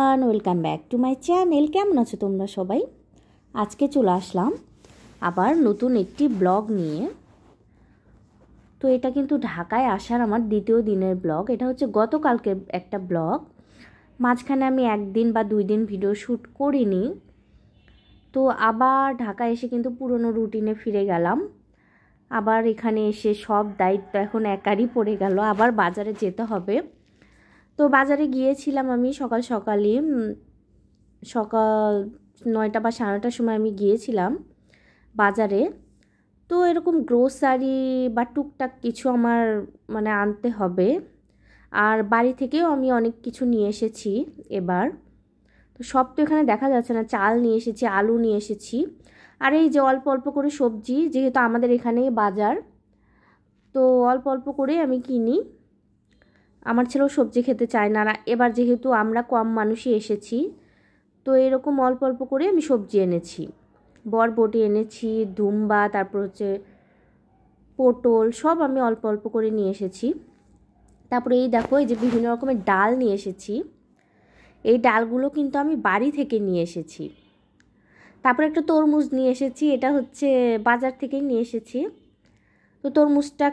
Welcome back to my channel. কেমন আছো তোমরা সবাই? আজকে চলে আসলাম আবার নতুন একটি ব্লগ নিয়ে। তো এটা কিন্তু ঢাকায় আসার আমার দ্বিতীয় দিনের ব্লগ। এটা হচ্ছে গতকালকে একটা ব্লগ। মাঝখানে আমি একদিন বা 2 দিন ভিডিও শ্যুট করিনি। তো আবার ঢাকায় এসে কিন্তু পুরনো রুটিনে ফিরে গেলাম। আবার এখানে এসে সব দায়িত্ব এখন একারই পড়ে গেল। আবার বাজারে যেতে হবে। তো বাজারে গিয়েছিলাম আমি সকালই, সকাল 9টা বা 9:30টার সময় আমি গিয়েছিলাম বাজারে। তো এরকম গ্রোসারি বা টুকটাক কিছু আমার আনতে হবে। আর বাড়ি থেকেও আমি অনেক কিছু নিয়ে এসেছি এবার। তো সব তো এখানে দেখা যাচ্ছে না। চাল নিয়ে এসেছি, আলু নিয়ে এসেছি, আর এই যে অল্প অল্প করে সবজি, যেহেতু আমাদের এখানেই বাজার, তো অল্প অল্প করে আমি কিনি। আমার ছেলেও সবজি খেতে চায় না। এবার যেহেতু আমরা কম মানুষই এসেছি, তো এরকম অল্প অল্প করে আমি সবজি এনেছি। বরবটি এনেছি, দুম্বা, তারপর হচ্ছে পটল, সব আমি অল্প অল্প করে নিয়ে এসেছি। তারপরে এই দেখো, এই যে বিভিন্ন রকমের ডাল নিয়ে এসেছি। এই ডালগুলো কিন্তু আমি বাড়ি থেকে নিয়ে এসেছি। তারপরে একটা তরমুজ নিয়ে এসেছি, এটা হচ্ছে বাজার থেকেই নিয়ে এসেছি। তো তরমুজটা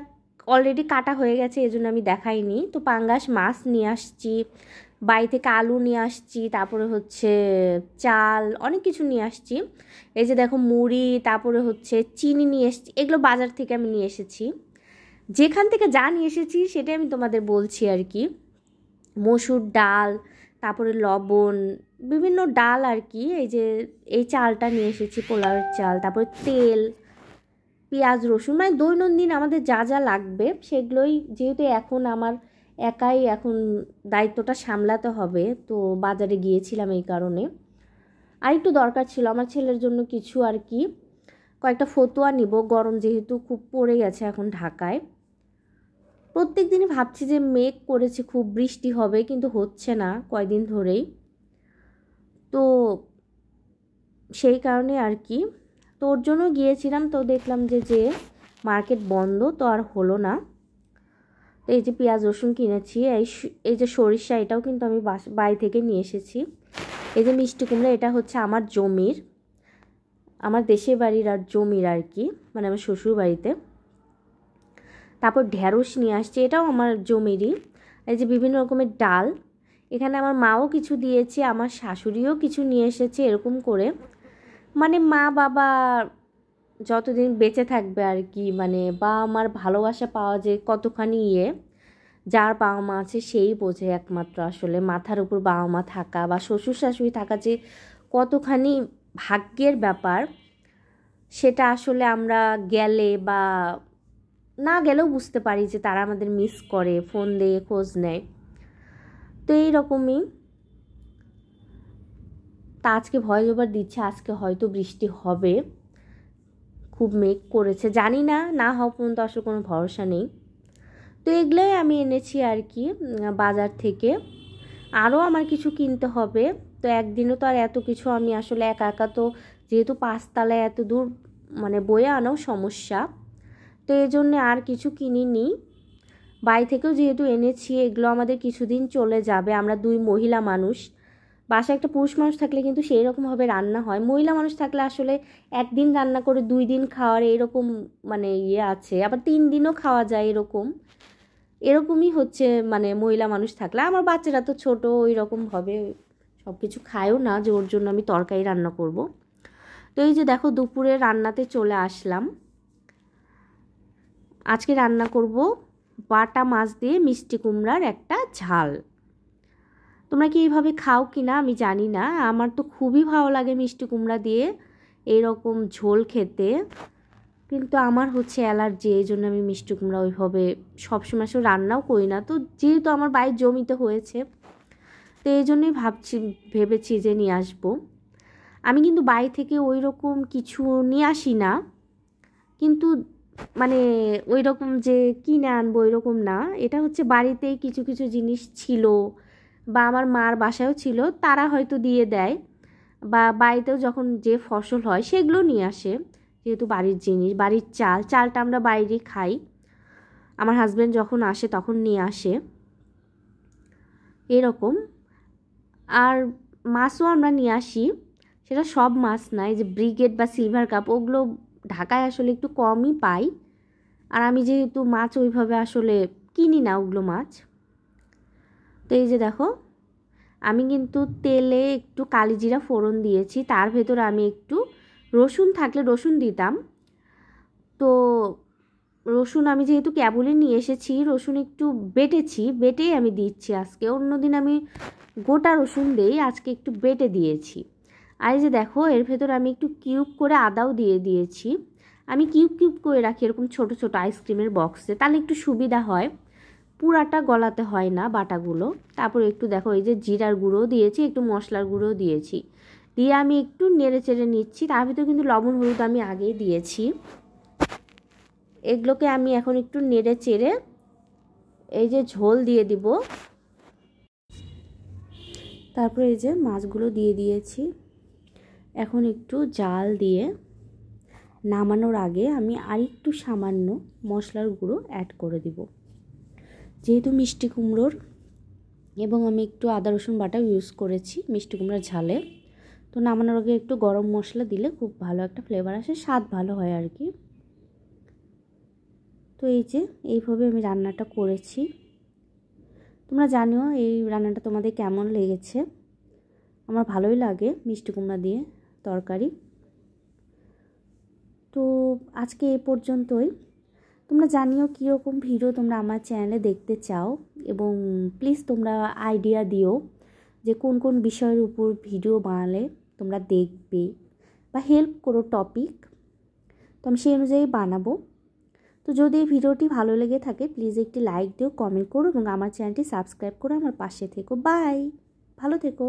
অলরেডি কাটা হয়ে গেছে, এজন্য আমি দেখাইনি। তো পাঙ্গাস মাছ নিয়ে আসছি, বাড়ি থেকে আলু নিয়ে আসছি, তারপরে হচ্ছে চাল, অনেক কিছু নিয়ে আসছি। এই যে দেখো মুড়ি, তারপরে হচ্ছে চিনি নিয়ে এসেছি। এগুলো বাজার থেকে আমি নিয়ে এসেছি। যেখান থেকে যা নিয়ে এসেছি সেটাই আমি তোমাদের বলছি আর কি। মসুর ডাল, তারপরে লবণ, বিভিন্ন ডাল আর কি। এই যে এই চালটা নিয়ে এসেছি, পোলাওয়ের চাল, তারপরে তেল, পেঁয়াজ, রসুন, দৈনন্দিন আমাদের যা যা লাগবে সেগুলোই। যেহেতু এখন আমার একাই এখন দায়িত্বটা সামলাতে হবে, তো বাজারে গিয়েছিলাম এই কারণে। আর একটু দরকার ছিল আমার ছেলের জন্য কিছু আর কি, কয়েকটা ফতুয়া নিব। গরম যেহেতু খুব পড়ে গেছে এখন ঢাকায়। প্রত্যেক দিনই ভাবছি যে মেঘ করেছে, খুব বৃষ্টি হবে, কিন্তু হচ্ছে না কয়দিন ধরেই। তো সেই কারণে আর কি, তো ওর জন্য গিয়েছিলাম। তো দেখলাম যে মার্কেট বন্ধ, তো আর হলো না। তো এই যে পেঁয়াজ রসুন কিনেছি, এই যে সরিষা, এটাও কিন্তু আমি বাড়ি থেকে নিয়ে এসেছি। এই যে মিষ্টি কুমড়া, এটা হচ্ছে আমার জমির, আমার দেশের বাড়ির আর জমির আর কি, আমার শ্বশুর বাড়িতে। তারপর ঢেঁড়স নিয়ে আসছি, এটাও আমার জমিরই। এই যে বিভিন্ন রকমের ডাল, এখানে আমার মাও কিছু দিয়েছে, আমার শাশুড়িও কিছু নিয়ে এসেছে, এরকম করে মা বাবা যতদিন বেঁচে থাকবে আর কি, বা আমার ভালোবাসা পাওয়া যে কতখানি যার বাবা মা আছে সেই বোঝে একমাত্র। আসলে মাথার উপর বাবা মা থাকা বা শ্বশুর শাশুড়ি থাকা যে কতখানি ভাগ্যের ব্যাপার, সেটা আসলে আমরা গেলে বা না গেলেও বুঝতে পারি যে তারা আমাদের মিস করে, ফোন দিয়ে খোঁজ নেয়। তো এইরকমই। তা আজকে ভয়েস ওভার দিচ্ছে, আজকে হয়তো বৃষ্টি হবে, খুব মেঘ করেছে, জানি না, না হওয়া পর্যন্ত আসলে কোনো ভরসা নেই। তো এগুলোই আমি এনেছি আর কি বাজার থেকে। আরও আমার কিছু কিনতে হবে। তো একদিনও তো আর এত কিছু আমি আসলে একা একা, তো যেহেতু 5 তলায় এত দূর বয়ে আনাও সমস্যা, তো এই জন্যে আর কিছু কিনিনি। বাড়ি থেকেও যেহেতু এনেছি, এগুলো আমাদের কিছুদিন চলে যাবে। আমরা 2 মহিলা মানুষ, বাসায় একটা পুরুষ মানুষ থাকলে কিন্তু সেই রকমভাবে রান্না হয়। মহিলা মানুষ থাকলে আসলে একদিন রান্না করে 2 দিন খাওয়ার এরকম আছে, আবার 3 দিনও খাওয়া যায়, এরকমই হচ্ছে মহিলা মানুষ থাকলে। আমার বাচ্চারা তো ছোটো, ওই রকমভাবে সব কিছু খায়ও না যে ওর জন্য আমি তরকারি রান্না করব। তো এই যে দেখো, দুপুরে রান্নাতে চলে আসলাম। আজকে রান্না করব বাটা মাছ দিয়ে মিষ্টি কুমড়ার একটা ঝাল। তোমরা কি এইভাবে খাও কি না আমি জানি না, আমার তো খুবই ভালো লাগে মিষ্টি কুমড়া দিয়ে এইরকম ঝোল খেতে, কিন্তু আমার হচ্ছে অ্যালার্জি, এই জন্য আমি মিষ্টি কুমড়া ওইভাবে সবসময় রান্নাও করি না। তো যেহেতু আমার বাড়ির জমিতে হয়েছে, তো এই জন্যই ভেবেছি যে নিয়ে আসবো। আমি কিন্তু বাড়ি থেকে ওই রকম কিছু নিয়ে আসি না, কিন্তু ওই রকম যে কিনে আনবো ওই রকম না। এটা হচ্ছে বাড়িতেই কিছু কিছু জিনিস ছিল, বা আমার মার বাসায়ও ছিল, তারা হয়তো দিয়ে দেয়, বা বাড়িতেও যখন যে ফসল হয় সেগুলো নিয়ে আসে। যেহেতু বাড়ির জিনিস, বাড়ির চালটা আমরা বাইরে খাই, আমার হাজব্যান্ড যখন আসে তখন নিয়ে আসে এরকম। আর মাছও আমরা নিয়ে আসি, সেটা সব মাছ নয়, যে ব্রিগেড বা সিলভার কাপ ওগুলো ঢাকায় আসলে একটু কমই পাই। আর আমি যেহেতু মাছ ওইভাবে আসলে কিনি না ওগুলো মাছ। তো এই যে দেখো আমি কিন্তু তেলে একটু কালিজিরা ফোড়ন দিয়েছি, তার ভেতরে আমি একটু রসুন থাকলে রসুন দিতাম। তো রসুন আমি যেহেতু কেবলই নিয়ে এসেছি, রসুন একটু বেটেই আমি দিচ্ছি আজকে। অন্যদিন আমি গোটা রসুন দেই, আজকে একটু বেটে দিয়েছি। আর এই যে দেখো এর ভেতরে আমি একটু কিউব করে আদাও দিয়ে দিয়েছি। আমি কিউব কিউব করে রাখি এরকম ছোট ছোট আইসক্রিমের বক্সে, তাহলে একটু সুবিধা হয়, পুরাটা গলাতে হয় না বাটাগুলো। তারপর একটু দেখো এই যে জিরার গুঁড়ো দিয়েছি, একটু মশলার গুঁড়ো দিয়েছি, দিয়ে আমি একটু নেড়ে চেড়ে নিচ্ছি। তার ভিতরে কিন্তু লবণ হলুদ আমি আগেই দিয়েছি। এগুলোকে আমি এখন একটু নেড়ে চেড়ে এই যে ঝোল দিয়ে দিব। তারপরে এই যে মাছগুলো দিয়ে দিয়েছি। এখন একটু জাল দিয়ে নামানোর আগে আমি আরেকটু সামান্য মশলার গুঁড়ো অ্যাড করে দিব, যেহেতু মিষ্টি কুমড়োর, এবং আমি একটু আদা রসুন বাটা ইউজ করেছি মিষ্টি কুমড়োর ঝালে। তো নামানোর আগে একটু গরম মশলা দিলে খুব ভালো একটা ফ্লেভার আসে, স্বাদ ভালো হয় আর কি। তো এই যে এইভাবে আমি রান্নাটা করেছি। তোমরা জানিও এই রান্নাটা তোমাদের কেমন লেগেছে। আমার ভালোই লাগে মিষ্টি কুমড়া দিয়ে তরকারি। তো আজকে এই পর্যন্তই। তোমরা জানিও কীরকম ভিডিও তোমরা আমার চ্যানেলে দেখতে চাও, এবং প্লিজ তোমরা আইডিয়া দিও যে কোন কোন বিষয়ের উপর ভিডিও বানালে তোমরা দেখবে, বা হেল্প করো টপিক, তো আমি সেই অনুযায়ী বানাবো। তো যদি এই ভিডিওটি ভালো লেগে থাকে প্লিজ একটি লাইক দিও, কমেন্ট করো, এবং আমার চ্যানেলটি সাবস্ক্রাইব করে আমার পাশে থেকো। বাই, ভালো থেকো।